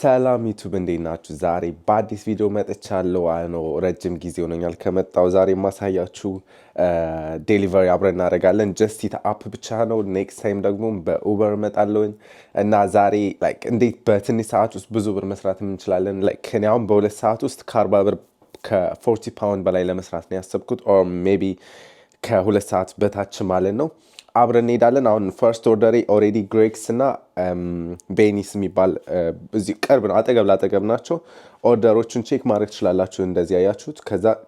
ሰላም ዩቱብ እንዴት ናችሁ? ዛሬ በአዲስ ቪዲዮ መጥቻለሁ። ነው ረጅም ጊዜ ሆኖኛል ከመጣሁ። ዛሬ የማሳያችሁ ዴሊቨሪ አብረን እናደርጋለን። ጀስቲት አፕ ብቻ ነው። ኔክስት ታይም ደግሞ በኡበር እመጣለሁኝ እና ዛሬ እንዴት በትንሽ ሰዓት ውስጥ ብዙ ብር መስራት እንችላለን። እኔ አሁን በሁለት ሰዓት ውስጥ ከ40 ብር ከ40 ፓውንድ በላይ ለመስራት ነው ያሰብኩት። ኦር ሜቢ ከሁለት ሰዓት በታች ማለት ነው። አብረን እንሄዳለን። አሁን ፈርስት ኦርደሬ ኦልሬዲ ግሬክስ እና ቤኒስ የሚባል እዚህ ቅርብ ነው፣ አጠገብ ላጠገብ ናቸው። ኦርደሮቹን ቼክ ማድረግ ትችላላችሁ እንደዚህ ያያችሁት።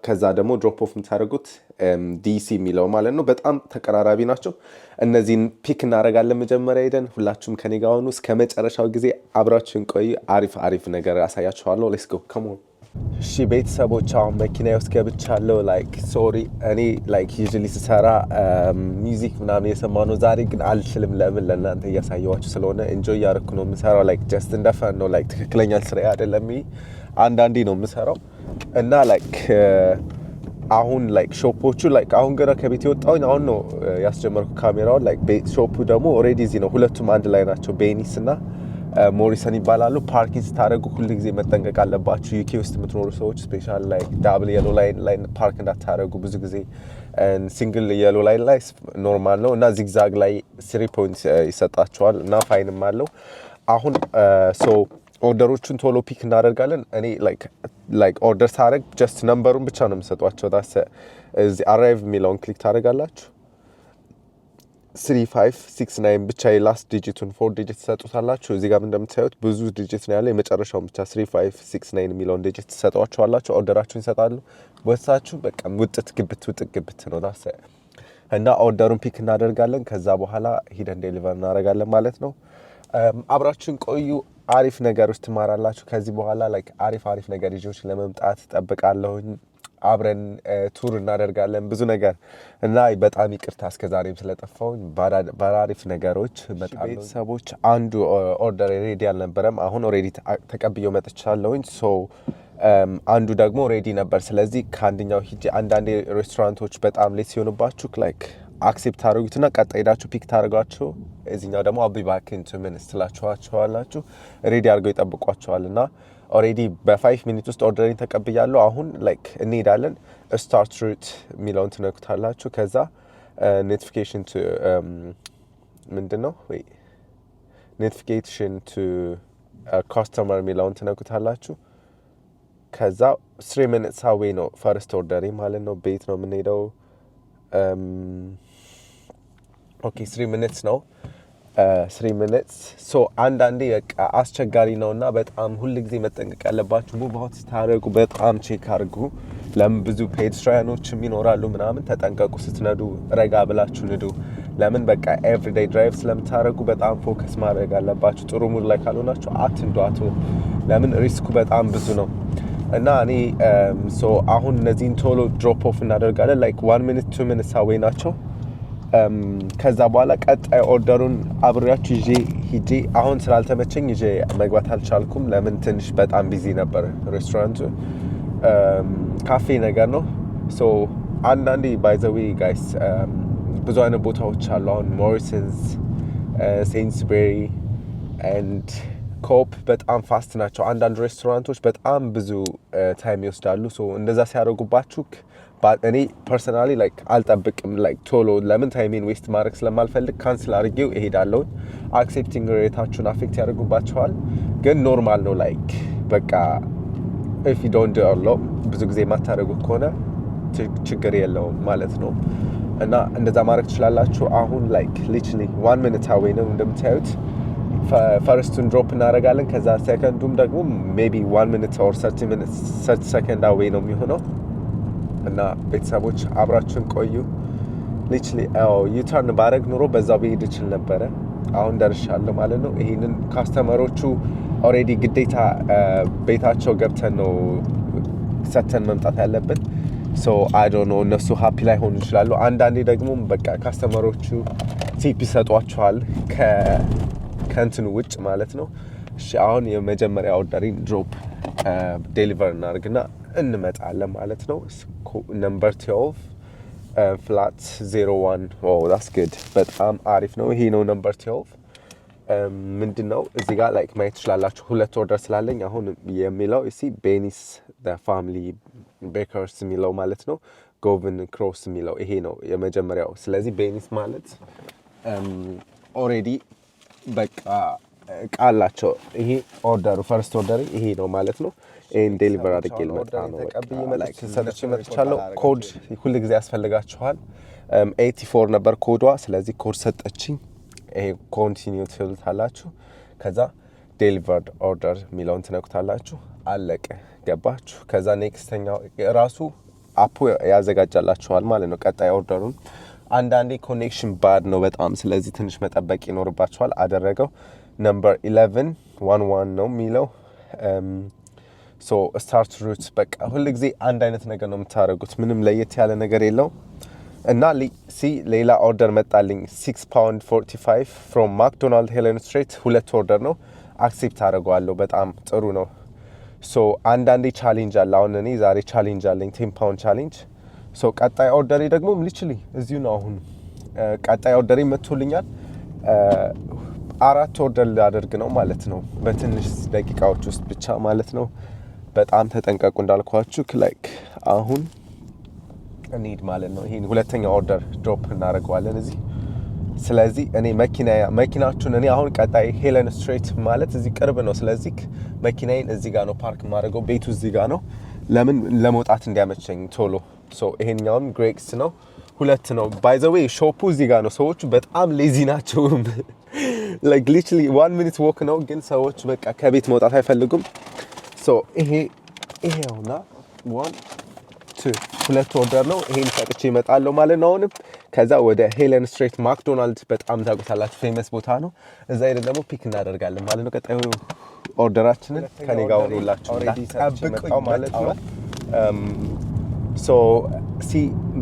ከዛ ደግሞ ድሮፕ ኦፍ የምታደርጉት ዲሲ የሚለው ማለት ነው። በጣም ተቀራራቢ ናቸው። እነዚህን ፒክ እናደርጋለን። መጀመሪያ ሄደን ሁላችሁም ከኔ ጋር ሆኑ። እስከ መጨረሻው ጊዜ አብራችሁን ቆዩ። አሪፍ ነገር አሳያችኋለሁ። ሌትስ ጎ ካም ኦን። እሺ ቤተሰቦች፣ አሁን መኪና ውስጥ ገብቻለሁ። ሶሪ እኔ ዩዥሊ ስሰራ ሚውዚክ ምናምን የሰማሁ ነው። ዛሬ ግን አልችልም። ለምን? ለእናንተ እያሳየኋችሁ ስለሆነ ኢንጆይ እያደረኩ ነው የምሰራው። ጀስት እንደፈን ነው። ትክክለኛ ስራ አይደለም። አንዳንዴ ነው የምሰራው እና አሁን ሾፖቹ አሁን ገና ከቤት የወጣሁኝ አሁን ነው ያስጀመርኩ ካሜራውን። ሾፑ ደግሞ ኦልሬዲ እዚህ ነው። ሁለቱም አንድ ላይ ናቸው። ቤኒስ እና ሞሪሰን ይባላሉ። ፓርኪንግ ስታደርጉ ሁል ጊዜ መጠንቀቅ አለባችሁ። ዩኬ ውስጥ የምትኖሩ ሰዎች ስፔሻል ዳብል የሎ ላይን ላይ ፓርክ እንዳታደርጉ። ብዙ ጊዜ ሲንግል የሎ ላይን ላይ ኖርማል ነው እና ዚግዛግ ላይ 3 ፖይንት ይሰጣቸዋል እና ፋይንም አለው። አሁን ኦርደሮቹን ቶሎ ፒክ እናደርጋለን። እኔ ኦርደር ሳደርግ ጀስት ነምበሩን ብቻ ነው የምሰጧቸው። እዚህ አራይቭ የሚለውን ክሊክ ታደርጋላችሁ። 3569 ብቻ የላስት ዲጂቱን 4 ዲጂት ትሰጡታላችሁ። እዚህ ጋር እንደምታዩት ብዙ ዲጂት ነው ያለ። የመጨረሻውን ብቻ 3569 የሚለውን ዲጂት ትሰጧቸዋላችሁ። ኦርደራችሁን ይሰጣሉ። ወሳችሁ በቃ ውጥት ግብት ነው እና ኦርደሩን ፒክ እናደርጋለን። ከዛ በኋላ ሂደን ዴሊቨር እናደርጋለን ማለት ነው። አብራችሁን ቆዩ። አሪፍ ነገር ውስጥ ትማራላችሁ። ከዚህ በኋላ አሪፍ ነገር ይዤዎች ለመምጣት ጠብቃለሁኝ። አብረን ቱር እናደርጋለን ብዙ ነገር እና በጣም ይቅርታ እስከዛሬም ስለጠፋሁኝ። በአሪፍ ነገሮች እመጣለሁ። ቤተሰቦች አንዱ ኦርደር ሬዲ አልነበረም። አሁን ኦልሬዲ ተቀብዬው መጥቻለሁኝ። አንዱ ደግሞ ሬዲ ነበር። ስለዚህ ከአንደኛው ሂጄ አንዳንዴ ሬስቶራንቶች በጣም ሌት ሲሆኑባችሁ አክሴፕት ታደርጉትና ቀጣይ ሄዳችሁ ፒክ ታደርጓችሁ። እዚህኛው ደግሞ አቢ ባክ ኢን 2 ሚኒትስ ትላችኋላችሁ። ሬዲ አድርገው ይጠብቋቸዋል እና ኦልሬዲ በ5 ሚኒት ውስጥ ኦርደሪን ተቀብያለሁ። አሁን እንሄዳለን። ስታርት ሩት የሚለውን ትነኩታላችሁ። ከዛ ኖቲፊኬሽን ቱ ምንድን ነው ኖቲፊኬሽን ቱ ካስተመር የሚለውን ትነኩታላችሁ። ከዛ 3 ሚኒትስ አዌይ ነው ፈርስት ኦርደሪ ማለት ነው። ቤት ነው የምንሄደው። ኦኬ 3 ሚኒትስ ነው። 3 ሚኒትስ አንዳንዴ አስቸጋሪ ነው እና በጣም ሁል ጊዜ መጠንቀቅ ያለባችሁ። ሙቭ አውት ስታደርጉ በጣም ቼክ አድርጉ። ለምን ብዙ ፔዴስትሪያኖችም ይኖራሉ ምናምን። ተጠንቀቁ። ስትነዱ ረጋ ብላችሁ ንዱ። ለምን ኤቭሪዴይ ድራይቭ ስለምታደርጉ በጣም ፎከስ ማድረግ አለባችሁ። ጥሩ ሙድ ላይ ካልሆናችሁ አትንዱ። ለምን ሪስኩ በጣም ብዙ ነው እና እኔ አሁን እነዚህን ቶሎ ድሮፕ ኦፍ እናደርጋለን። 1 ሚኒት 2 ሚኒትስ አዌይ ናቸው። ከዛ በኋላ ቀጣይ ኦርደሩን አብሬያችሁ ይዤ ሂጄ አሁን ስላልተመቸኝ ይዤ መግባት አልቻልኩም። ለምን? ትንሽ በጣም ቢዚ ነበር ሬስቶራንቱ። ካፌ ነገር ነው። አንዳንዴ ባይ ዘ ዌይ ጋይስ ብዙ አይነት ቦታዎች አሉ። አሁን ሞሪሰንስ፣ ሴንስበሪ ኤንድ ኮፕ በጣም ፋስት ናቸው። አንዳንድ ሬስቶራንቶች በጣም ብዙ ታይም ይወስዳሉ። እንደዛ ሲያደርጉባችሁ እኔ ፐርሰናሊ አልጠብቅም ቶሎ። ለምን? ታይሜን ዌስት ማድረግ ስለማልፈልግ ካንስል አድርጌው እሄዳለሁ። አክሴፕቲንግ ሬታችሁን አፌክት ያደርጉባቸዋል። ግን ኖርማል ነው። በቃ ኢፍ ዩ ዶንት ዱ አሎ ብዙ ጊዜ የማታደርጉት ከሆነ ችግር የለውም ማለት ነው እና እንደዛ ማድረግ ትችላላችሁ። አሁን ሊትራሊ 1 ሚኒት አዌይ ነው እንደምታዩት። ፈርስቱን ድሮፕ እናደርጋለን። ከዛ ሴከንዱም ደግሞ ሜቢ 1 ሚኒት ኦር 30 ሰከንድ አዌይ ነው የሚሆነው እና ቤተሰቦች አብራችሁን ቆዩ። ሊትራሊ ዩተርን ባረግ ኑሮ በዛው ብሄድ እችል ነበረ። አሁን ደርሻለሁ ማለት ነው። ይሄንን ካስተመሮቹ ኦልሬዲ ግዴታ ቤታቸው ገብተን ነው ሰተን መምጣት ያለብን። አይ ዶንት ኖ እነሱ ሃፒ ላይ ሆኑ ይችላሉ። አንዳንዴ ደግሞ ካስተመሮቹ ቲፕ ይሰጧቸዋል ከእንትኑ ውጭ ማለት ነው። እሺ አሁን የመጀመሪያ ኦርደሪን ድሮፕ ዴሊቨር እናድርግና እንመጣለን ማለት ነው። ነምበር 12 flat 01 oh that's good በጣም አሪፍ ነው። ይሄ ነው ነምበር 12 ምንድነው እዚህ ጋር ላይክ ማየት ትችላላችሁ። ሁለት ኦርደር ስላለኝ አሁን የሚለው እሺ ቤኒስ ፋሚሊ ቤከርስ የሚለው ማለት ነው። ጎቨን ክሮስ የሚለው ይሄ ነው የመጀመሪያው። ስለዚህ ቤኒስ ማለት ኦሬዲ በቃ ቃላቸው ይሄ ኦርደሩ ፈርስት ኦርደር ይሄ ነው ማለት ነው። ይሄን ዴሊቨር አድርጌ ልመጣ ነው። ተቀብዬ ላይክ ሰጥቼ መጥቻለሁ። ኮድ ሁሉ ጊዜ ያስፈልጋችኋል። 84 ነበር ኮዷ። ስለዚህ ኮድ ሰጠችኝ። ይሄ ኮንቲኒው ትሉታላችሁ። ከዛ ዴሊቨርድ ኦርደር የሚለውን ትነኩታላችሁ። አለቀ። ገባችሁ? ከዛ ኔክስተኛው ራሱ አፑ ያዘጋጃላችኋል ማለት ነው ቀጣይ ኦርደሩን። አንዳንዴ ኮኔክሽን ባድ ነው በጣም፣ ስለዚህ ትንሽ መጠበቅ ይኖርባችኋል። አደረገው ነምበር 1111 ነው የሚለው ሶ ስታርት ሩት። በቃ ሁሉ ጊዜ አንድ አይነት ነገር ነው የምታደርጉት፣ ምንም ለየት ያለ ነገር የለው። እና ሌላ ኦርደር መጣልኝ 6 ፓውንድ 45 ፍሮም ማክዶናልድ ሄለን ስትሬት። ሁለት ኦርደር ነው አክሴፕት አደርገዋለሁ። በጣም ጥሩ ነው። ሶ አንዳንዴ ቻሌንጅ አለ። አሁን እኔ ዛሬ ቻሌንጅ አለኝ 10 ፓውንድ ቻሌንጅ። ሶ ቀጣይ ኦርደሬ ደግሞ ሊችሊ እዚሁ ነው። አሁን ቀጣይ ኦርደሬ መጥቶልኛል። 4 ኦርደር ላደርግ ነው ማለት ነው በትንሽ ደቂቃዎች ውስጥ ብቻ ማለት ነው። በጣም ተጠንቀቁ እንዳልኳችሁ። ላይክ አሁን እንሂድ ማለት ነው። ይሄን ሁለተኛ ኦርደር ድሮፕ እናደርገዋለን እዚህ። ስለዚህ እኔ መኪናችሁን እኔ አሁን ቀጣይ ሄለን ስትሬት ማለት እዚህ ቅርብ ነው። ስለዚህ መኪናዬን እዚህ ጋር ነው ፓርክ ማድረገው። ቤቱ እዚህ ጋር ነው። ለምን ለመውጣት እንዲያመቸኝ ቶሎ። ሶ ይሄኛውም ግሬክስ ነው። ሁለት ነው ባይ ዘ ዌይ። ሾፑ እዚህ ጋር ነው። ሰዎቹ በጣም ሌዚ ናቸው። ላይክ ሊትራሊ 1 ሚኒት ወክ ነው፣ ግን ሰዎች በቃ ከቤት መውጣት አይፈልጉም። ሶ ይሄውና 1 2 ሁለት ኦርደር ነው። ይሄን ሰጥቼ እመጣለሁ ማለት ነው አሁንም። ከዛ ወደ ሄለን ስትሬት ማክዶናልድ በጣም ታውቁታላችሁ፣ ፌመስ ቦታ ነው። እዛ ሄደን ደግሞ ፒክ እናደርጋለን ማለት ነው። ቀጣዩ ኦርደራችንን ከኔ ጋር ሆኖላችሁ ጠብቁኝ ማለት ነው። ሶ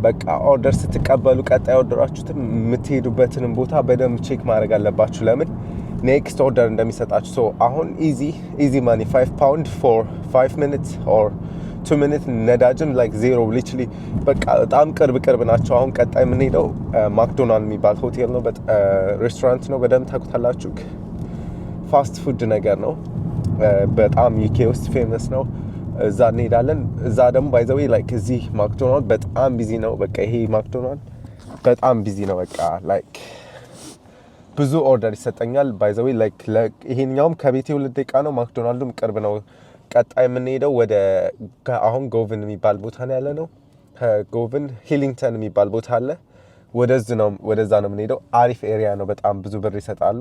በቃ ኦርደር ስትቀበሉ ቀጣይ ኦርደራችሁትን የምትሄዱበትንም ቦታ በደንብ ቼክ ማድረግ አለባችሁ። ለምን ኔክስት ኦርደር እንደሚሰጣችሁ። ሶ አሁን ኢዚ ማኒ 5 ፓውንድ ፎር 5 ሚኒትስ ኦር 2 ሚኒት ነዳጅም ላይክ ዜሮ ሊትራሊ በቃ በጣም ቅርብ ናቸው። አሁን ቀጣይ የምንሄደው ማክዶናልድ የሚባል ሆቴል ነው፣ ሬስቶራንት ነው። በደንብ ታውቁታላችሁ። ፋስት ፉድ ነገር ነው። በጣም ዩኬ ውስጥ ፌመስ ነው። እዛ እንሄዳለን። እዛ ደግሞ ባይ ዘ ዌይ ላይክ እዚህ ማክዶናልድ በጣም ቢዚ ነው። በቃ ይሄ ማክዶናልድ በጣም ቢዚ ነው። በቃ ላይክ ብዙ ኦርደር ይሰጠኛል። ባይ ዘ ዌይ ላይክ ይሄኛውም ከቤቴ 2 ደቂቃ ነው። ማክዶናልዱም ቅርብ ነው። ቀጣይ የምንሄደው ወደ አሁን ጎቨን የሚባል ቦታ ነው ያለ ነው። ከጎቨን ሂሊንግተን የሚባል ቦታ አለ። ወደዛ ነው የምንሄደው። አሪፍ ኤሪያ ነው። በጣም ብዙ ብር ይሰጣሉ።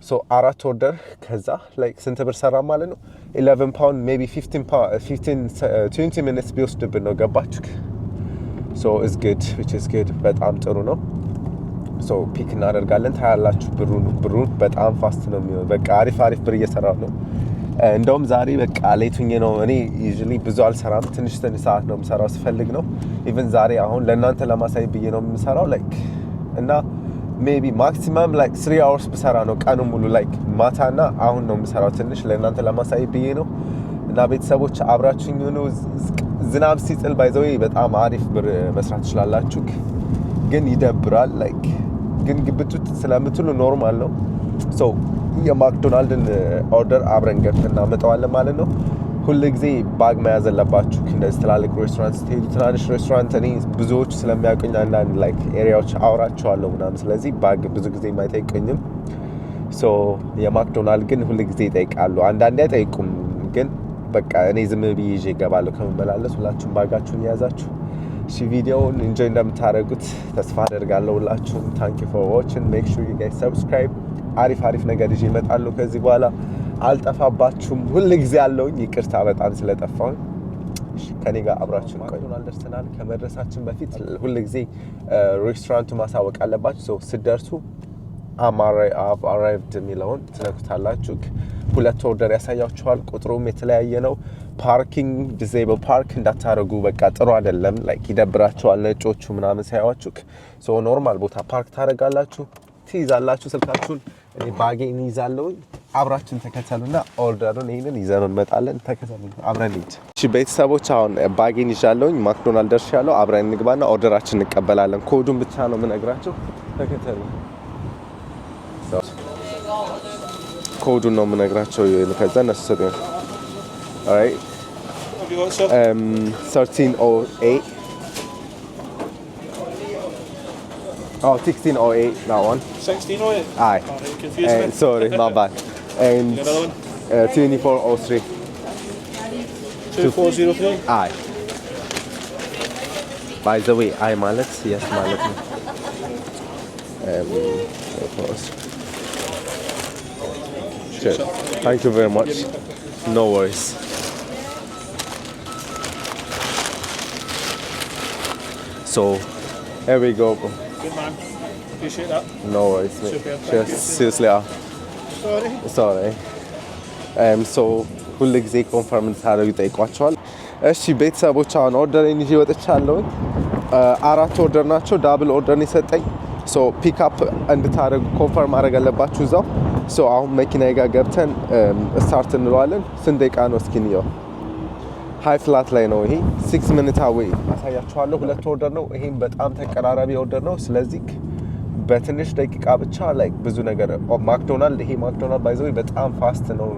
ሶ 4 ኦርደር ከዛ ላይክ ስንት ብር ሰራ ማለት ነው? 11 ፓውንድ ሜቢ 20 ሚኒትስ ቢወስድብን ነው። ገባችሁ? ሶ ኢዝ ጉድ which is good። በጣም ጥሩ ነው። ሶ ፒክ እናደርጋለን። ታያላችሁ ብሩን በጣም ፋስት ነው የሚሆነው። በቃ አሪፍ ብር እየሰራው ነው። እንደውም ዛሬ በቃ ሌቱኝ ነው። እኔ ዩዥሊ ብዙ አልሰራም፣ ትንሽ ሰዓት ነው የምሰራው ስፈልግ ነው። ኢቭን ዛሬ አሁን ለእናንተ ለማሳይ ብዬ ነው የምሰራው ላይክ እና ሜቢ ማክሲመም ላይክ 3 hours ብሰራ ነው ቀኑ ሙሉ ላይክ ማታና አሁን ነው የምሰራው። ትንሽ ለእናንተ ለማሳይ ብዬ ነው። እና ቤተሰቦች አብራችሁኝ ሆኖ ዝናብ ሲጥል ባይ ዘ ዌይ በጣም አሪፍ ብር መስራት ትችላላችሁ፣ ግን ይደብራል። ላይክ ግን ግብቱት ስለምትሉ ኖርማል ነው። ሶ የማክዶናልድን ኦርደር አብረን ገብተን እናመጣዋለን ማለት ነው። ሁሉ ጊዜ ባግ መያዝ አለባችሁ። እንደዚህ ትላልቅ ሬስቶራንት ስትሄዱ፣ ትናንሽ ሬስቶራንት እኔ ብዙዎች ስለሚያውቁኝ አንዳንድ ላይክ ኤሪያዎች አውራቸዋለሁ ምናምን፣ ስለዚህ ባግ ብዙ ጊዜ የማይጠይቁኝም። ሶ የማክዶናልድ ግን ሁሉ ጊዜ ይጠይቃሉ። አንዳንዴ አይጠይቁም፣ ግን በቃ እኔ ዝም ብዬ ይዤ እገባለሁ ከመመላለስ። ሁላችሁም ባጋችሁን የያዛችሁ እሺ፣ ቪዲዮውን ኢንጆይ እንደምታደርጉት ተስፋ አደርጋለሁ። ሁላችሁም ታንክ ዩ ፎር ዋቺንግ። ሜክ ሹር ዩ ጋይስ ሰብስክራይብ። አሪፍ ነገር ይዤ እመጣለሁ ከዚህ በኋላ። አልጠፋባችሁም፣ ሁሉ ጊዜ አለውኝ። ይቅርታ በጣም ስለጠፋሁኝ። ከኔ ጋር አብራችሁን ቆዩ። ደርሰናል። ከመድረሳችን በፊት ሁሉ ጊዜ ሬስቶራንቱ ማሳወቅ አለባችሁ። ሶ ስትደርሱ አቭ አራይቭድ የሚለውን ትነኩታላችሁ። 2 ኦርደር ያሳያችኋል። ቁጥሩም የተለያየ ነው። ፓርኪንግ ዲሴብል ፓርክ እንዳታረጉ፣ በቃ ጥሩ አይደለም። ላይክ ይደብራችኋል ነጮቹ ምናምን ሳያዋችሁ። ሶ ኖርማል ቦታ ፓርክ ታደርጋላችሁ፣ ትይዛላችሁ ስልካችሁን። እኔ ባጌን ይዛለሁኝ። አብራችን ተከተሉና ኦርደሩን ይሄንን ይዘን እንመጣለን። ተከተሉ፣ አብረን እንሂድ። እሺ ቤተሰቦች፣ አሁን ባጌን ይዣለሁኝ። ማክዶናልድ ደርሻለሁ። አብረን እንግባና ኦርደራችን እንቀበላለን። ኮዱን ብቻ ነው የምነግራችሁ። ተከተሉ። ኮዱን ነው የምነግራቸው ከዛ እነሱ ሰጡኝ። alright 1308 oh 1608 that one 1608? aye Confused me. sorry my bad and Another one? 2403 2403? aye by the way I ማለት yes ማለት ነው Sure. Thank you very much. No worries. So, here we go. Good man. Appreciate that. No worries, mate. Super. Cheers. See you later. Sorry. Sorry. So, ሁል ጊዜ ኮንፈርም እንድታደርጉ ይጠይቋቸዋል። እሺ ቤተሰቦች አሁን ኦርደሬን ይዤ ወጥቻለሁ። 4 ኦርደር ናቸው። ዳብል ኦርደር ነው የሰጠኝ። ሶ ፒክአፕ እንድታደርጉ ኮንፈርም ማድረግ አለባችሁ እዛው። ሶ አሁን መኪናዬ ጋር ገብተን ስታርት እንለዋለን። ስንት ደቂቃ ነው እስኪ እንየው። ሃይ ፍላት ላይ ነው ይሄ 6 ሚኒት አዌይ አሳያችኋለሁ። 2 ኦርደር ነው። ይሄም በጣም ተቀራራቢ ኦርደር ነው። ስለዚህ በትንሽ ደቂቃ ብቻ ላይክ ብዙ ነገር ማክዶናልድ ይሄ ማክዶናልድ ባይ ዘ ወይ በጣም ፋስት ነው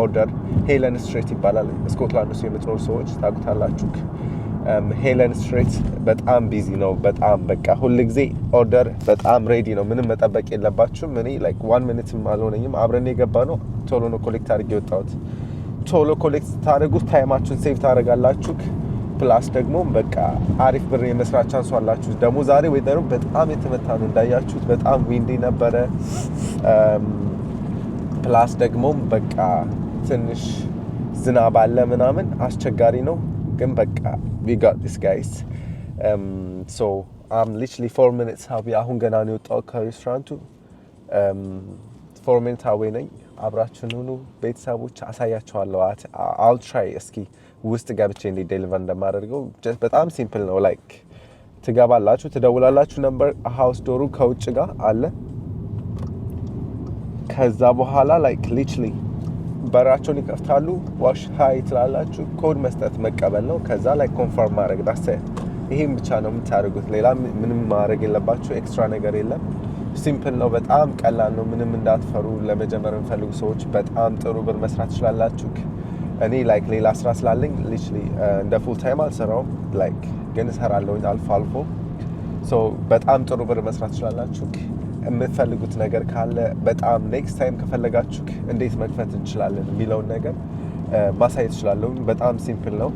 ኦርደር። ሄለን ስትሬት ይባላል። ስኮትላንድ ውስጥ የምትኖሩ ሰዎች ታውቁታላችሁ። ሄለን ስትሬት በጣም ቢዚ ነው። በጣም በቃ ሁል ጊዜ ኦርደር በጣም ሬዲ ነው። ምንም መጠበቅ የለባችሁም። እኔ ላይክ 1 ሚኒትም አልሆነኝም። አብረን የገባ ነው። ቶሎ ነው ኮሌክት አድርጌ የወጣሁት። ቶሎ ኮሌክት ታደርጉት ታይማችሁን ሴቭ ታደርጋላችሁ። ፕላስ ደግሞ በቃ አሪፍ ብር የመስራት ቻንስ አላችሁ። ደግሞ ዛሬ ዌዘሩ በጣም የተመታ ነው እንዳያችሁት። በጣም ዊንዲ ነበረ። ፕላስ ደግሞ በቃ ትንሽ ዝናብ አለ ምናምን አስቸጋሪ ነው። ግን በቃ we got this guys. So I'm literally 4 minutes away. አሁን ገና ነው የወጣሁት ከሬስቶራንቱ። 4 minutes away ነኝ። አብራችሁን ሁኑ ቤተሰቦች፣ አሳያችኋለሁ። I'll try እስኪ ውስጥ ገብቼ እንዴት ዴሊቨር እንደማደርገው። በጣም ሲምፕል ነው። ላይክ ትገባላችሁ፣ ትደውላላችሁ። ነምበር ሃውስ ዶሩ ከውጭ ጋር አለ። ከዛ በኋላ ላይክ ሊትራሊ በራቸውን ይከፍታሉ። ዋሽ ሃይ ትላላችሁ። ኮድ መስጠት መቀበል ነው። ከዛ ላይ ኮንፈርም ማድረግ ዳሰ። ይሄን ብቻ ነው የምታደርጉት። ሌላ ምንም ማድረግ የለባችሁ። ኤክስትራ ነገር የለም። ሲምፕል ነው። በጣም ቀላል ነው። ምንም እንዳትፈሩ። ለመጀመር የምፈልጉ ሰዎች በጣም ጥሩ ብር መስራት ትችላላችሁ። እኔ ላይክ ሌላ ስራ ስላለኝ ሊትራሊ እንደ ፉል ታይም አልሰራውም። ላይክ ግን እሰራለሁ አልፎ አልፎ። ሶ በጣም ጥሩ ብር መስራት ትችላላችሁ። የምትፈልጉት ነገር ካለ በጣም ኔክስት ታይም ከፈለጋችሁ እንዴት መክፈት እንችላለን የሚለውን ነገር ማሳየት እችላለሁ። በጣም ሲምፕል ነው።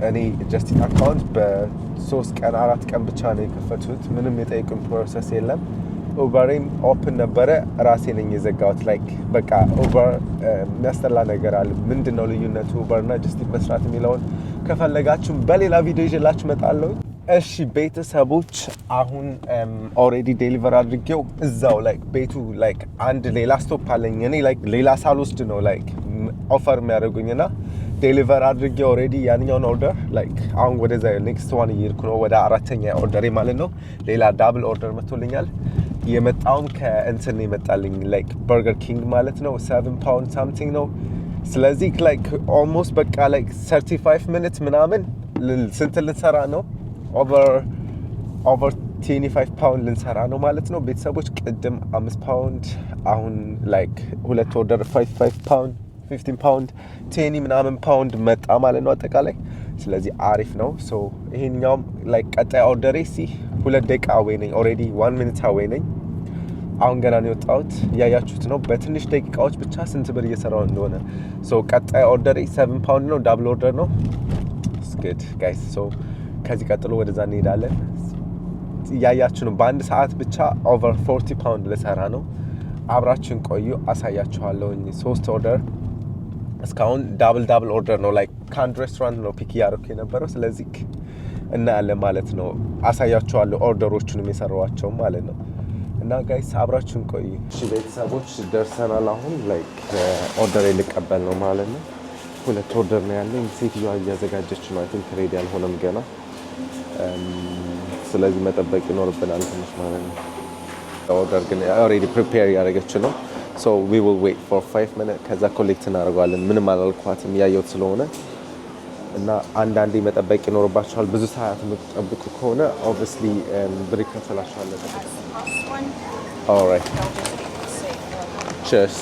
እኔ ጀስቲት አካውንት በ3 ቀን 4 ቀን ብቻ ነው የከፈቱት። ምንም የጠየቁን ፕሮሰስ የለም። ኡበሬም ኦፕን ነበረ፣ ራሴ ነኝ የዘጋሁት። ላይክ በቃ ኡበር የሚያስጠላ ነገር አለ። ምንድነው ልዩነቱ ኡበርና ጀስቲት መስራት የሚለውን ከፈለጋችሁ በሌላ ቪዲዮ ይዤላችሁ እመጣለሁ። እሺ ቤተሰቦች አሁን ኦልሬዲ ዴሊቨር አድርጌው እዛው ላይክ ቤቱ ላይክ አንድ ሌላ ስቶፕ አለኝ። እኔ ላይክ ሌላ ሳልወስድ ነው ላይክ ኦፈር የሚያደርጉኝና ዴሊቨር አድርጌ ኦልሬዲ ያንኛውን ኦርደር ላይክ አሁን ወደዛ ኔክስት ዋን እየሄድኩ ነው፣ ወደ 4ኛ ኦርደሬ ማለት ነው። ሌላ ዳብል ኦርደር መጥቶልኛል። የመጣውም ከእንትን የመጣልኝ ላይክ በርገር ኪንግ ማለት ነው። 7 ፓውንድ ሳምቲንግ ነው። ስለዚህ ላይክ ኦልሞስት በቃ ላይክ 35 ሚኒት ምናምን ስንት ልንሰራ ነው? ኦቨር 25 ፓውንድ ልንሰራ ነው ማለት ነው ቤተሰቦች። ቅድም 5 ፓውንድ አሁን ላይክ 2 ኦርደር 5 ፓውንድ 15 ፓውንድ 10 ምናምን ፓውንድ መጣ ማለት ነው አጠቃላይ። ስለዚህ አሪፍ ነው። ሶ ይሄኛውም ላይክ ቀጣይ ኦርደሬ 2 ደቂቃ አዌይ ነኝ። ኦልሬዲ 1 ሚኒት አዌይ ነኝ። አሁን ገና ነው የወጣሁት። እያያችሁት ነው በትንሽ ደቂቃዎች ብቻ ስንት ብር እየሰራው እንደሆነ። ሶ ቀጣይ ኦርደሬ 7 ፓውንድ ነው። ዳብል ኦርደር ነው። ኢትስ ጉድ ጋይስ። ሶ ከዚህ ቀጥሎ ወደዛ እንሄዳለን። እያያችሁ ነው። በአንድ ሰዓት ብቻ ኦቨር 40 ፓውንድ ልሰራ ነው። አብራችሁን ቆዩ፣ አሳያችኋለሁ። 3 ኦርደር እስካሁን ዳብል ኦርደር ነው። ላይክ ከአንድ ሬስቶራንት ነው ፒክ እያደረኩ የነበረው። ስለዚህ እናያለን ማለት ነው። አሳያችኋለሁ ኦርደሮቹንም የሰራኋቸው ማለት ነው። እና ጋይስ አብራችሁን ቆዩ። እሺ ቤተሰቦች ደርሰናል። አሁን ላይክ ኦርደር ልቀበል ነው ማለት ነው። 2 ኦርደር ነው ያለኝ። ሴትዮዋ እያዘጋጀች ነው። አይ ቲንክ ሬዲ አልሆነም ገና። ስለዚህ መጠበቅ ይኖርብናል ትንሽ ማለት ነው። ኦርደር ግን ኦልሬዲ ፕሪፔር ያደረገች ነው። ሶ ዊ ዊል ዌይት ፎር 5 ሚኒት ከዛ ኮሌክት እናደርገዋለን። ምንም አላልኳትም እያየሁት ስለሆነ እና አንዳንዴ መጠበቅ ይኖርባችኋል። ብዙ ሰዓት የምትጠብቁ ከሆነ ኦብቪስሊ ብር ይከፈላችኋል። ኦልራይት ቺርስ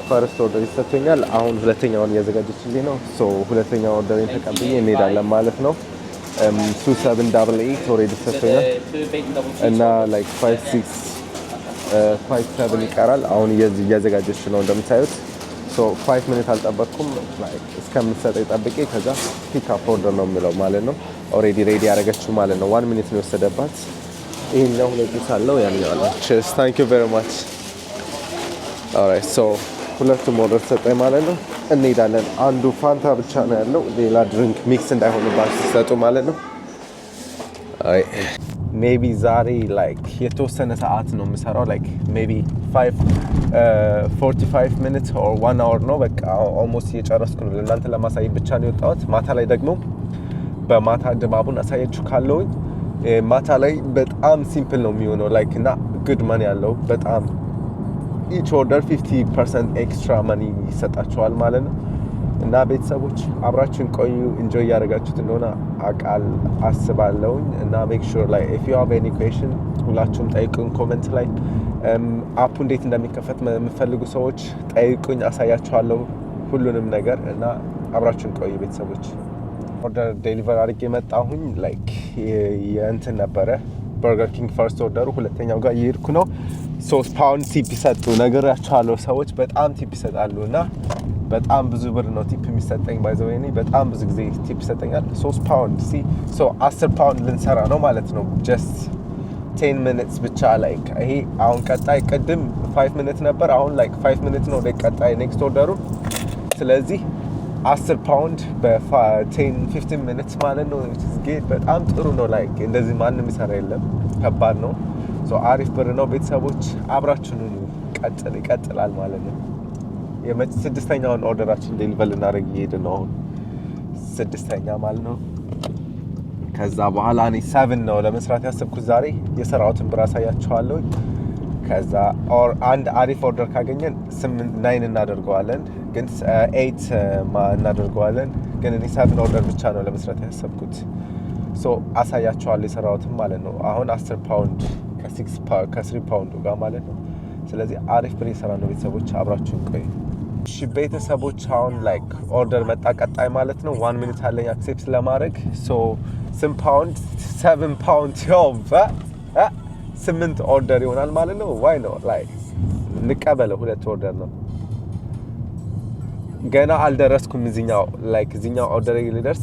ፈርስት ኦርደር ይሰጥኛል። አሁን ሁለተኛውን እያዘጋጀችልኝ ነው። ሶ ሁለተኛው ኦርደርን ተቀብዬ እንሄዳለን ማለት ነው። 2788 ኦልሬዲ ይሰጥኛል እና ላይክ 57 ይቀራል። አሁን እያዘጋጀች ነው እንደምታዩት። ሶ 5 ሚኒት አልጠበቅኩም። ላይክ እስከምትሰጠኝ ጠብቄ ከዛ ፒክ አፕ ኦርደር ነው የሚለው ማለት ነው። ኦልሬዲ ሬዲ ያደረገችው ማለት ነው። 1 ሚኒት ነው የወሰደባት። ይሄኛው ሁለት ሳለው ያኛው አለ። ቺርስ ታንክ ዩ ቬሪ ማች። ኦልራይት ሶ ሁለቱም ኦርደር ተሰጠኝ ማለት ነው። እንሄዳለን። አንዱ ፋንታ ብቻ ነው ያለው፣ ሌላ ድሪንክ ሚክስ እንዳይሆንባችሁ ሲሰጡ ማለት ነው። አይ ሜቢ ዛሬ ላይክ የተወሰነ ሰዓት ነው የምሰራው። ላይክ ሜቢ 45 ሚኒት ኦር 1 አወር ነው። በቃ ኦልሞስት እየጨረስኩ ነው። ለእናንተ ለማሳየት ብቻ ነው የወጣሁት። ማታ ላይ ደግሞ በማታ ድባቡን አሳያችሁ ካለውኝ። ማታ ላይ በጣም ሲምፕል ነው የሚሆነው ላይክ እና ጉድ ማኒ ያለው በጣም ኢች ኦርደር 50% ኤክስትራ ማኒ ይሰጣችኋል ማለት ነው። እና ቤተሰቦች አብራችሁን ቆዩ። ኢንጆይ እያደረጋችሁት እንደሆነ አስባለሁኝ። እና ሜክ ሹር ላይ ኢፍ ዩ ሃቭ ኤኒ ኩዌስችን ሁላችሁም ጠይቁኝ ኮሜንት ላይ። አፑ እንዴት እንደሚከፈት የምትፈልጉ ሰዎች ጠይቁኝ፣ አሳያችኋለሁ ሁሉንም ነገር። እና አብራችሁን ቆዩ ቤተሰቦች። ኦርደር ዴሊቨር አድርጌ መጣሁኝ። ላይክ የእንትን ነበረ በርገር ኪንግ ፈርስት ኦርደሩ፣ ሁለተኛው ጋር እየሄድኩ ነው። 3 ፓውንድ ቲፕ ይሰጡ ነገራቸዋለሁ። ሰዎች በጣም ቲፕ ይሰጣሉ እና በጣም ብዙ ብር ነው ቲፕ የሚሰጠኝ። ባይዘው እኔ በጣም ብዙ ጊዜ ቲፕ ይሰጠኛል። 3 ፓውንድ 10 ፓውንድ ልንሰራ ነው ማለት ነው። ጀስት 10 ሚኒትስ ብቻ ላይክ ይሄ አሁን ቀጣይ ቅድም 5 ሚኒት ነበር፣ አሁን ላይክ 5 ሚኒት ነው ቀጣይ ኔክስት ኦርደሩ። ስለዚህ 10 ፓውንድ በ10-15 ሚኒትስ ማለት ነው። በጣም ጥሩ ነው። ላይክ እንደዚህ ማንም ይሰራ የለም። ከባድ ነው። አሪፍ ብር ነው። ቤተሰቦች አብራችሁን ይቀጥላል ማለት ነው። ስድስተኛውን ኦርደራችን ዴሊቨር ልናደርግ እየሄድን ነው። አሁን 6ኛ ማለት ነው። ከዛ በኋላ እኔ 7 ነው ለመስራት ያሰብኩት ዛሬ። የሰራሁትን ብር አሳያችኋለሁ። ከዛ አንድ አሪፍ ኦርደር ካገኘን 9 እናደርገዋለን፣ ግን 8 እናደርገዋለን። ግን እኔ 7 ኦርደር ብቻ ነው ለመስራት ያሰብኩት። አሳያችኋለሁ የሰራሁትን ማለት ነው። አሁን 10 ፓውንድ ከ3 ፓውንዱ ጋር ማለት ነው። ስለዚህ አሪፍ ብር የሰራ ነው። ቤተሰቦች አብራችሁን ቆዩ። እሺ ቤተሰቦች አሁን ላይክ ኦርደር መጣ ቀጣይ ማለት ነው። 1 ሚኒት አለኝ አክሴፕት ለማድረግ። 8 ፓውንድ 7 ፓውንድ 8 ኦርደር ይሆናል ማለት ነው። ዋይ ነው ላይክ እንቀበለው። 2 ኦርደር ነው። ገና አልደረስኩም እዚህኛው ኦርደር ሊደርስ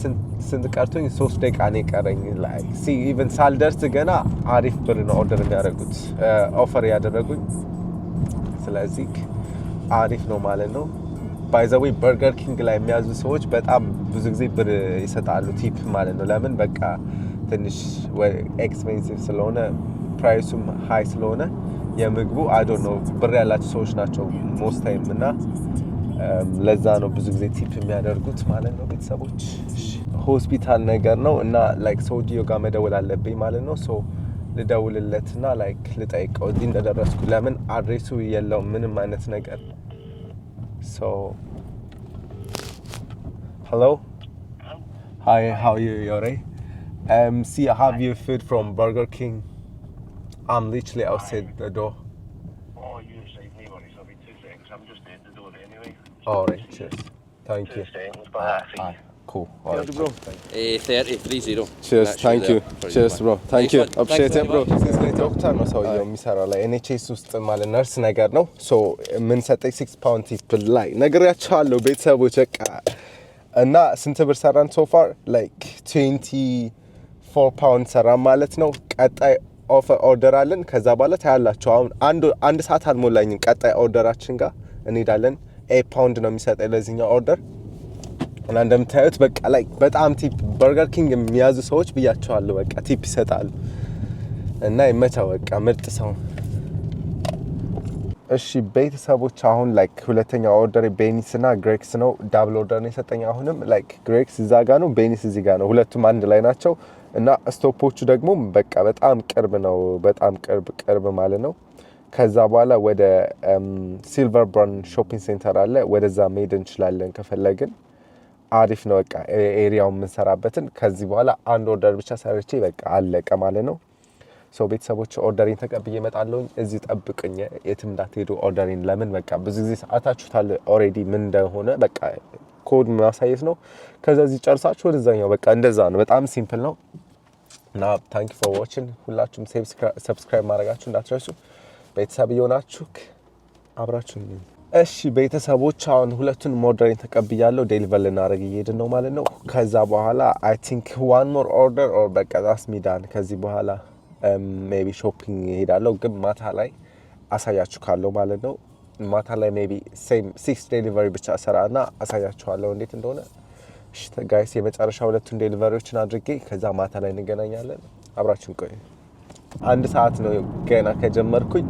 ስንት ቀርቶኝ 3 ደቂቃ ነው የቀረኝ። ላይክ ኢቨን ሳልደርስ ገና አሪፍ ብር ነው ኦርደር የሚያደርጉት ኦፈር ያደረጉኝ። ስለዚህ አሪፍ ነው ማለት ነው። ባይ ዘ ዌይ በርገር ኪንግ ላይ የሚያዙ ሰዎች በጣም ብዙ ጊዜ ብር ይሰጣሉ ቲፕ ማለት ነው። ለምን በቃ ትንሽ ኤክስፔንሲቭ ስለሆነ ፕራይሱም ሃይ ስለሆነ የምግቡ አይ ዶንት ኖ ብር ያላቸው ሰዎች ናቸው ሞስት ታይም እና ለዛ ነው ብዙ ጊዜ ቲፕ የሚያደርጉት ማለት ነው። ቤተሰቦች ሆስፒታል ነገር ነው እና ላይክ ሰውዬው ጋር መደወል አለብኝ ማለት ነው። ልደውልለትና ላይክ ልጠይቀው እዚህ እንደደረስኩ። ለምን አድሬሱ የለውም ምንም አይነት ነገር። hello, hi, how are you? You alright? See, I have your food from Burger King. I'm literally outside the door. Oh, you inside me, worries. I'll be 2 seconds. I'm just at the door anyway. Alright, cheers. Thank 2 you. seconds, bye. Aye, cool. Alright, bro. 3030. cheers. Thank you. Cheers, bro. Thank you. Appreciate it, bro. ዶክተር ነው ሰውየው የሚሰራው ላይ NHS ውስጥ ማለት ነርስ ነገር ነው። ምን ሰጠኝ 6 ፓውንድ ቲፕ ላይ ነግሬያቸዋለሁ ቤተሰቦች። በቃ እና ስንት ብር ሰራን ሶፋር? ላይክ 24 ፓውንድ ሰራን ማለት ነው። ቀጣይ ኦርደር አለን። ከዛ በኋላ ታያላችሁ። አሁን አንድ ሰዓት አልሞላኝም። ቀጣይ ኦርደራችን ጋር እንሄዳለን። 8 ፓውንድ ነው የሚሰጠኝ ለዚህኛው ኦርደር እና እንደምታዩት በቃ ላይ በጣም ቲፕ በርገር ኪንግ የሚያዙ ሰዎች ብያቸዋለሁ። በቃ ቲፕ ይሰጣሉ እና ይመቻው። በቃ ምርጥ ሰው። እሺ ቤተሰቦች አሁን ላይክ ሁለተኛው ኦርደር ቤኒስ እና ግሬክስ ነው። ዳብል ኦርደር ነው የሰጠኝ። አሁንም ላይክ ግሬክስ እዛ ጋር ነው፣ ቤኒስ እዚህ ጋር ነው። ሁለቱም አንድ ላይ ናቸው እና ስቶፖቹ ደግሞ በቃ በጣም ቅርብ ነው። በጣም ቅርብ ማለት ነው። ከዛ በኋላ ወደ ሲልቨር በርን ሾፒንግ ሴንተር አለ። ወደዛ መሄድ እንችላለን ከፈለግን። አሪፍ ነው በቃ ኤሪያውን የምንሰራበትን። ከዚህ በኋላ አንድ ኦርደር ብቻ ሰርቼ በቃ አለቀ ማለት ነው። ሶ ቤተሰቦች ኦርደሪን ተቀብዬ እመጣለሁ። እዚህ ጠብቁኝ፣ የትም እንዳትሄዱ። ኦርደሪን ለምን በቃ ብዙ ጊዜ ሰዓታችሁታል ኦሬዲ ምን እንደሆነ በቃ ኮድ ማሳየት ነው። ከዛ እዚህ ጨርሳችሁ ወደዛኛው በቃ እንደዛ ነው። በጣም ሲምፕል ነው እና ታንክ ዩ ፎር ዋቺንግ። ሁላችሁም ሰብስክራይብ ማድረጋችሁ እንዳትረሱ። ቤተሰብ እየሆናችሁ አብራችሁ። እሺ ቤተሰቦች አሁን ሁለቱን ኦርደሪን ተቀብያለሁ። ዴሊቨር ልናደርግ እየሄድን ነው ማለት ነው። ከዛ በኋላ አይ ቲንክ ዋን ሞር ኦርደር ኦር በቃ ዛስ ሚዳን። ከዚህ በኋላ ሜቢ ሾፒንግ እሄዳለሁ፣ ግን ማታ ላይ አሳያችኋለሁ ማለት ነው። ማታ ላይ ሜቢ ሴም 6 ዴሊቨሪ ብቻ ሰራና አሳያችኋለሁ እንዴት እንደሆነ። እሺ ጋይስ የመጨረሻ ሁለቱን ዴሊቨሪዎችን አድርጌ ከዛ ማታ ላይ እንገናኛለን። አብራችሁን ቆዩ። 1 ሰዓት ነው ገና ከጀመርኩኝ።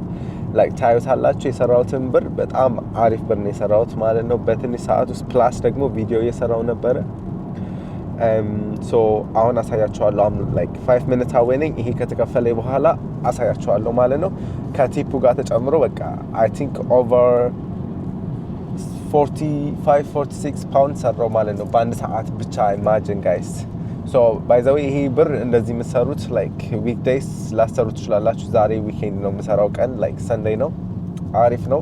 ላይክ ታዩታላችሁ የሰራሁትን ብር በጣም አሪፍ ብር ነው የሰራሁት ማለት ነው በትንሽ ሰዓት ውስጥ። ፕላስ ደግሞ ቪዲዮ እየሰራው ነበረ። ሶ አሁን አሳያችኋለሁ። አም ላይክ 5 ሚኒትስ አዌይ ነኝ። ይሄ ከተከፈለ በኋላ አሳያችኋለሁ ማለት ነው። ከቲፑ ጋር ተጨምሮ በቃ አይ ቲንክ ኦቨር 45-46 ፓውንድ ሰራው ማለት ነው በአንድ ሰዓት ብቻ። ኢማጂን ጋይስ። ሶ ባይ ዘ ዌይ ይሄ ብር እንደዚህ የምትሰሩት ላይክ ዊክ ዴይስ ላሰሩት ትችላላችሁ። ዛሬ ዊኬንድ ነው የምሰራው ቀን ላይክ ሰንዴይ ነው። አሪፍ ነው።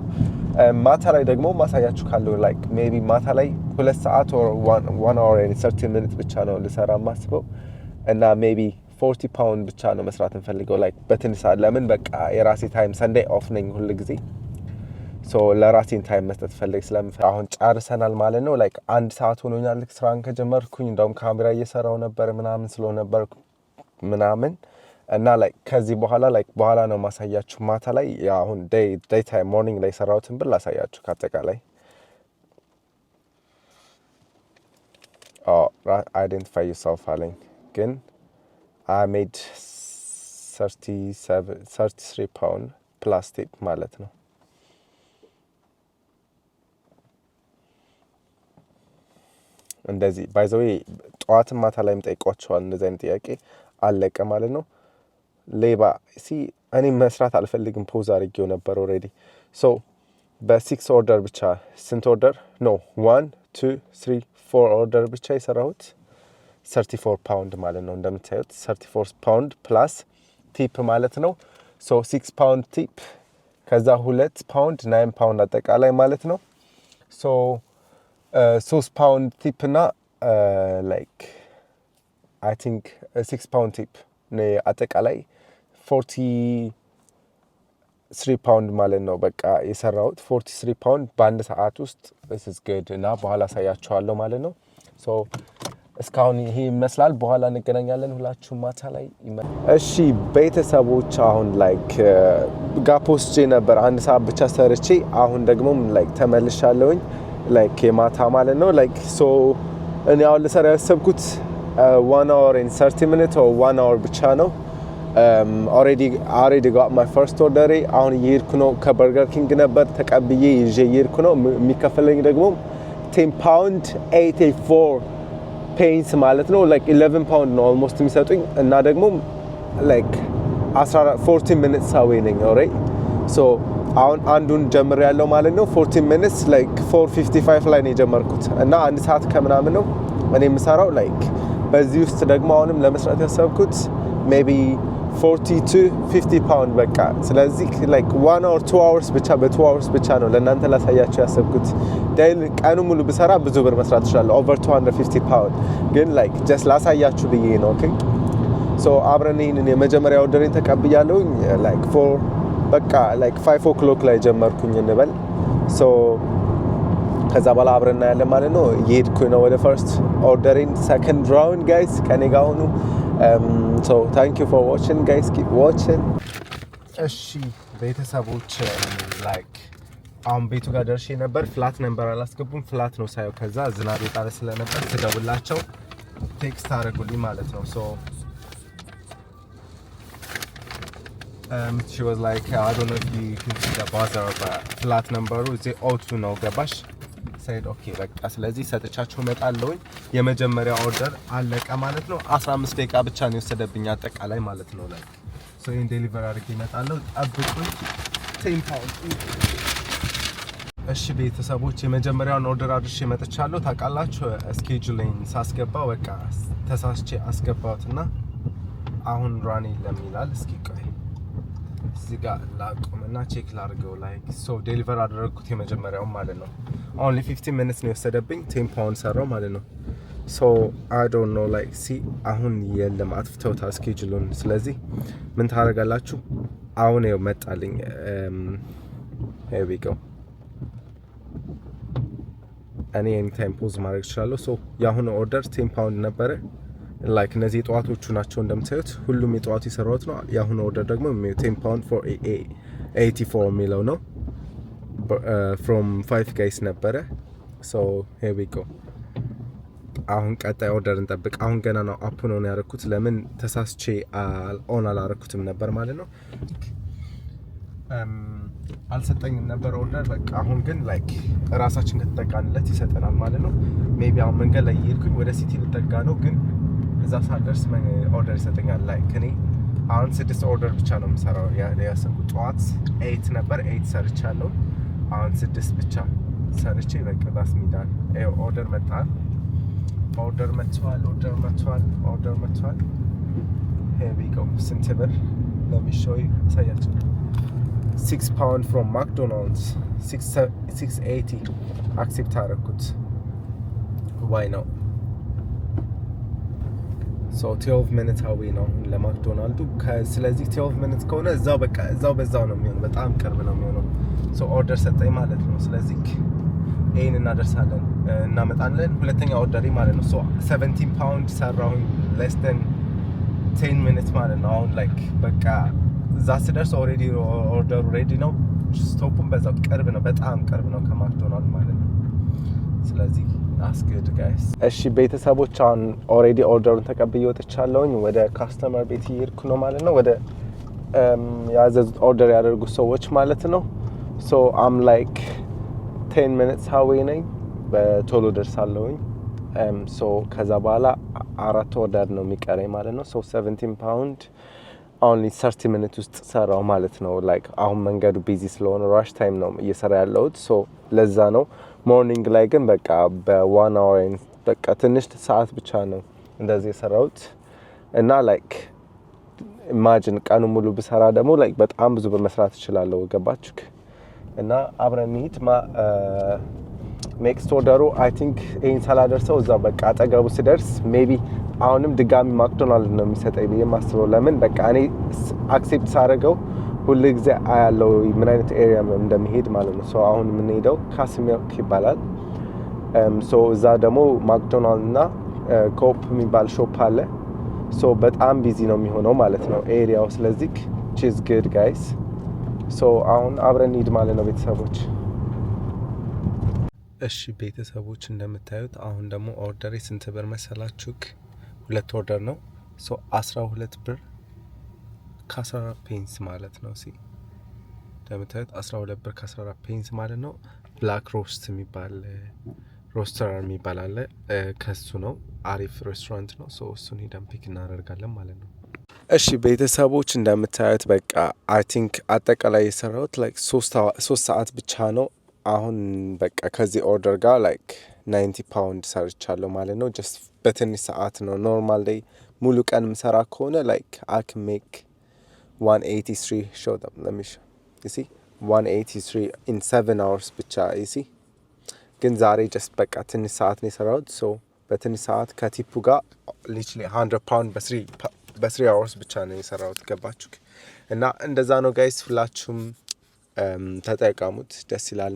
ማታ ላይ ደግሞ ማሳያችሁ ካለው ላይክ ሜቢ ማታ ላይ 2 ሰዓት or 1 hour and 30 minutes ብቻ ነው ልሰራ ማስበው እና ሜቢ 40 ፓውንድ ብቻ ነው መስራት እንፈልገው ላይክ በትንሽ ሰዓት። ለምን በቃ የራሴ ታይም ሰንዴይ ኦፍ ነኝ ሁሉ ጊዜ። ሶ ለራሴን ታይም መስጠት ፈልግ ስለምፈልግ አሁን ጨርሰናል ማለት ነው። ላይክ 1 ሰዓት ሆኖኛል ስራን ከጀመርኩኝ። እንደውም ካሜራ እየሰራው ነበር ምናምን ስለነበር ምናምን እና ላይክ ከዚህ በኋላ ላይክ በኋላ ነው ማሳያችሁ ማታ ላይ። አሁን ዴይ ታይም ሞርኒንግ ላይ ሰራውትን ብር ላሳያችሁ ካጠቃላይ። አይደንቲፋይ ዩርሰልፍ አለኝ ግን I made 33 pound plus tip ማለት ነው። እንደዚህ ባይ ዘ ዌይ ጠዋትም ማታ ላይም ጠይቋቸዋል እንደዚህ አይነት ጥያቄ አለቀ ማለት ነው። ሌባ እኔ መስራት አልፈልግም ፖዝ አድርጌው ነበር ኦልሬዲ። ሶ በ6 ኦርደር ብቻ ስንት ኦርደር ነው 1 2 3 4 ኦርደር ብቻ የሰራሁት 34 ፓውንድ ማለት ነው። እንደምታዩት 34 ፓውንድ ፕላስ ቲፕ ማለት ነው። ሶ 6 ፓውንድ ቲፕ ከዛ 2 ፓውንድ 9 ፓውንድ አጠቃላይ ማለት ነው። ሶ 3 ፓውንድ ቲፕ እና ላይክ አይ ቲንክ 6 ፓውንድ ቲፕ አጠቃላይ 43 ፓውንድ ማለት ነው። በቃ የሰራሁት 43 ፓውንድ በአንድ ሰዓት ውስጥ this is good እና በኋላ አሳያችኋለሁ ማለት ነው። ሶ እስካሁን ይሄ ይመስላል። በኋላ እንገናኛለን ሁላችሁም ማታ ላይ። እሺ ቤተሰቦች አሁን ላይክ ጋፕ ወስጄ ነበር 1 ሰዓት ብቻ ሰርቼ አሁን ደግሞ ላይክ ተመልሻለሁኝ ላይክ የማታ ማለት ነው። ላይክ ሶ እኔ አሁን ልሰራ ያሰብኩት 1 hour and 30 minutes or 1 hour ብቻ ነው። already got my first order። አሁን እየሄድኩ ነው። ከበርገር ኪንግ ነበር ተቀብዬ ይዤ እየሄድኩ ነው። የሚከፈለኝ ደግሞ 10 pound 84 ፔንስ ማለት ነው። ላይክ 11 ፓውንድ ነው ኦልሞስት የሚሰጡኝ እና ደግሞ ላይክ 14 ሚኒትስ አዌይ ነኝ ኦልሬዲ። ሶ አሁን አንዱን ጀምር ያለው ማለት ነው 14 ሚኒትስ ላይክ 4:55 ላይ ነው የጀመርኩት እና 1 ሰዓት ከምናምን ነው እኔ የምሰራው። ላይክ በዚህ ውስጥ ደግሞ አሁንም ለመስራት ያሰብኩት ሜቢ 40 to 50 ፓውንድ በቃ። ስለዚህ ላይክ 1 or 2 hours ብቻ በ2 hours ብቻ ነው ለእናንተ ላሳያችሁ ያሰብኩት። ዳይል ቀኑ ሙሉ ብሰራ ብዙ ብር መስራት እችላለሁ ኦቨር 250 ፓውንድ፣ ግን ላይክ ጀስት ላሳያችሁ ብዬ ነው። ኦኬ ሶ አብረን ይሄንን የመጀመሪያ ኦርደሬን ተቀብያለሁኝ ላይክ በቃ ላይክ 5 o'clock ላይ ጀመርኩኝ እንበል። ሶ ከዛ በኋላ አብረን እናያለን ማለት ነው። እየሄድኩኝ ነው ወደ ፈርስት ኦርደሬን ሰከንድ ራውንድ ጋይስ ከኔ ጋር ሆኑ። So thank you for watching guys, keep watching። እሺ ቤተሰቦች ላይክ አሁን ቤቱ ጋር ደርሼ ነበር። ፍላት ነበር አላስገቡም። ፍላት ነው ሳየው። ከዛ ዝናብ የጣለ ስለነበር ስደውላቸው ቴክስት አደረጉልኝ ማለት ነው። So she was like I don't know if you can see the buzzer but flat number is O2 ነው ገባሽ? said okay በቃ ስለዚህ ሰጥቻችሁ እመጣለሁኝ። የመጀመሪያ ኦርደር አለቀ ማለት ነው። 15 ደቂቃ ብቻ ነው የወሰደብኝ አጠቃላይ ማለት ነው። ላይ ሶ ኢን ዴሊቨሪ አድርጌ እመጣለሁ። ጠብቁኝ። 10 ፓውንድ። እሺ ቤተሰቦች የመጀመሪያውን ኦርደር አድርሼ መጥቻለሁ። ታውቃላችሁ ስኬጁሌን ሳስገባው በቃ ተሳስቼ አስገባሁትና አሁን ራን የለም ይላል። እስኪ ቆይ እዚህ ጋር ላቁምና ቼክ ላድርገው። ላይክ ሶ ዴሊቨር አደረግኩት የመጀመሪያው ማለት ነው። ኦንሊ 15 ሚኒትስ ነው የወሰደብኝ። 10 ፓውንድ ሰራው ማለት ነው። ሶ አይ ዶንት ኖ ላይክ ሲ አሁን የለም አጥፍተውታል ስኬጁሉን። ስለዚህ ምን ታደርጋላችሁ? አሁን ይኸው መጣልኝ። here we go እኔ ኤኒ ታይም ፖዝ ማድረግ እችላለሁ። ሶ የአሁኑ ኦርደር 10 ፓውንድ ነበረ። ላይክ እነዚህ የጠዋቶቹ ናቸው እንደምታዩት፣ ሁሉም የጠዋቱ የሰራሁት ነው። የአሁኑ ኦርደር ደግሞ 10 ፓውንድ for 84 የሚለው ነው። from 5 guys ነበረ። ሶ here we go አሁን ቀጣይ ኦርደር እንጠብቅ። አሁን ገና ነው አፕ ነው ያደረኩት። ለምን ተሳስቼ ኦን አላረኩትም ነበር ማለት ነው። አልሰጠኝም ነበር ኦርደር። በቃ አሁን ግን ላይክ ራሳችን ከተጠቃንለት ይሰጠናል ማለት ነው። ሜቢ አሁን መንገድ ላይ እየሄድኩኝ ወደ ሲቲ ልጠጋ ነው፣ ግን እዛ ሳልደርስ ኦርደር ይሰጠኛል። ላይክ እኔ አሁን 6 ኦርደር ብቻ ነው የምሰራው ያሰብኩት። ጠዋት 8 ነበር 8 ሰርቻለሁ። አሁን 6 ብቻ ሰርቼ በቃ ዳስ ሚዳል ኦርደር መጣል። ኦርደር መጥቷል። here we go ስንት ብር ለሚሾይ ሳያችሁ 6 pound from McDonald's 680 አክሴፕት አደረኩት። why ነው so 12 minutes away ነው ለማክዶናልዱ። ስለዚህ 12 minutes ከሆነ እዛው በቃ እዛው በዛው ነው የሚሆነው፣ በጣም ቅርብ ነው የሚሆነው። so ኦርደር ሰጠኝ ማለት ነው። ስለዚህ ይሄን እናደርሳለን እናመጣለን። ሁለተኛ ኦርደሪ ማለት ነው። so 17 pound ሰራሁኝ less than 10 minutes ማለት ነው። አሁን ላይክ በቃ እዛ ስደርስ ኦልሬዲ ኦርደሩ ሬዲ ነው። ስቶፑም በዛው ቅርብ ነው፣ በጣም ቅርብ ነው ከማክዶናልድ ማለት ነው። ስለዚህ አስገድ ጋይስ። እሺ ቤተሰቦች አሁን ኦልሬዲ ኦርደሩን ተቀብዬ ወጥቻለሁኝ። ወደ ካስተመር ቤት እየሄድኩ ነው ማለት ነው። ወደ ያዘዙት ኦርደር ያደርጉት ሰዎች ማለት ነው። ሶ አም ላይክ 10 minutes away ነኝ። በቶሎ ደርሳለሁኝ። ሶ ከዛ በኋላ 4 ኦርደር ነው የሚቀረኝ ማለት ነው። ሶ 17 pound only 30 minutes ውስጥ ሰራው ማለት ነው። ላይክ አሁን መንገዱ ቢዚ ስለሆነ ራሽ ታይም ነው እየሰራ ያለሁት። ሶ ለዛ ነው። ሞርኒንግ ላይ ግን በቃ በ1 hour በቃ ትንሽ ሰዓት ብቻ ነው እንደዚህ የሰራሁት እና ላይክ ኢማጂን ቀኑ ሙሉ ብሰራ ደግሞ ላይክ በጣም ብዙ በመስራት እችላለሁ። ገባችሁ? እና አብረን እንሂድ። ኔክስት ኦርደሩ አይ ቲንክ ይሄን ሳላደርሰው እዛው በቃ አጠገቡ ስደርስ ሜቢ አሁንም ድጋሚ ማክዶናልድ ነው የሚሰጠኝ ብዬ ማስበው። ለምን በቃ እኔ አክሴፕት ሳደርገው ሁሉ ጊዜ አያለው ምን አይነት ኤሪያ እንደሚሄድ ማለት ነው። ሶ አሁን የምንሄደው ካስሚልክ ይባላል። ሶ እዛ ደግሞ ማክዶናልድ እና ኮፕ የሚባል ሾፕ አለ። ሶ በጣም ቢዚ ነው የሚሆነው ማለት ነው ኤሪያው። ስለዚህ ቺዝ ጉድ ጋይስ። ሶ አሁን አብረን እንሂድ ማለት ነው ቤተሰቦች። እሺ ቤተሰቦች እንደምታዩት አሁን ደግሞ ኦርደሬ ስንት ብር መሰላችሁ? 2 ኦርደር ነው። ሶ 12 ብር ከ14 ፔንስ ማለት ነው። ሲ እንደምታዩት 12 ብር ከ14 ፔንስ ማለት ነው። ብላክ ሮስት የሚባል ሮስተር የሚባል አለ። ከሱ ነው። አሪፍ ሬስቶራንት ነው። ሶ እሱን ሄደን ፒክ እናደርጋለን ማለት ነው። እሺ ቤተሰቦች እንደምታዩት በቃ አይ ቲንክ አጠቃላይ የሰራሁት ላይክ 3 ሰዓት ብቻ ነው። አሁን በቃ ከዚህ ኦርደር ጋር ላይክ 90 ፓውንድ ሰርቻለሁ ማለት ነው። ጀስት በትንሽ ሰዓት ነው። ኖርማል ዴይ ሙሉ ቀን ምሰራ ከሆነ ላይክ አይ ካን ሜክ 183 show them let me show you see 183 in 7 hours ብቻ you see። ግን ዛሬ ጀስት በቃ ትንሽ ሰዓት ነው የሰራሁት። ሶ በትንሽ ሰዓት ከቲፑ ጋር ሊትራሊ 100 ፓውንድ በ3 hours ብቻ ነው የሰራሁት። ገባችሁ? እና እንደዛ ነው ጋይስ። ሁላችሁም ተጠቀሙት፣ ደስ ይላል።